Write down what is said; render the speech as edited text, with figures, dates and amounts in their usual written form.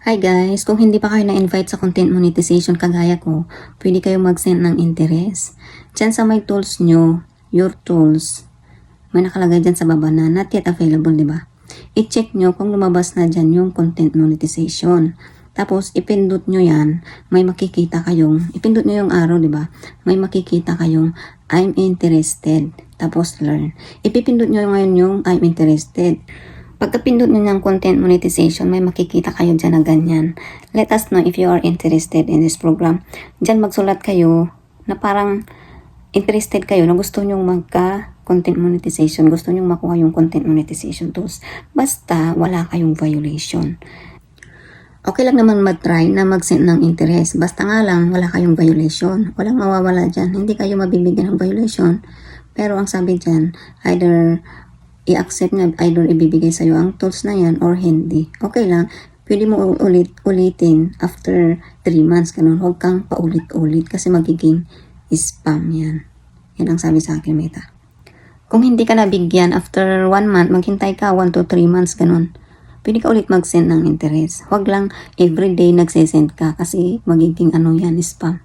Hi guys! Kung hindi pa kayo na-invite sa content monetization kagaya ko, pwede kayo mag-send ng interest. Diyan sa may tools nyo, your tools, may nakalagay dyan sa baba na not yet available, di ba? I-check nyo kung lumabas na dyan yung content monetization. Tapos, ipindot nyo yan, may makikita kayong, ipindot nyo yung arrow, di ba? May makikita kayong I'm interested. Tapos, learn. Ipipindot nyo ngayon yung I'm interested. Pagkapindot nyo ng content monetization, may makikita kayo dyan na ganyan. Let us know if you are interested in this program. Dyan magsulat kayo na parang interested kayo na gusto nyong magka-content monetization. Gusto nyong makuha yung content monetization tools. Basta wala kayong violation. Okay lang naman mag-try na mag-send ng interest. Basta nga lang wala kayong violation. Walang mawawala dyan. Hindi kayo mabibigyan ng violation. Pero ang sabi dyan, either i-accept na, either ibibigay sa'yo ang tools na yan or hindi. Okay lang, pwede mo ulitin after 3 months, ganun. Huwag kang paulit-ulit kasi magiging spam yan. Yan ang sabi sa akin, Meta. Kung hindi ka nabigyan after 1 month, maghintay ka 1 to 3 months, ganun. Pwede ka ulit mag-send ng interest. Huwag lang everyday nagsesend ka kasi magiging ano yan, spam.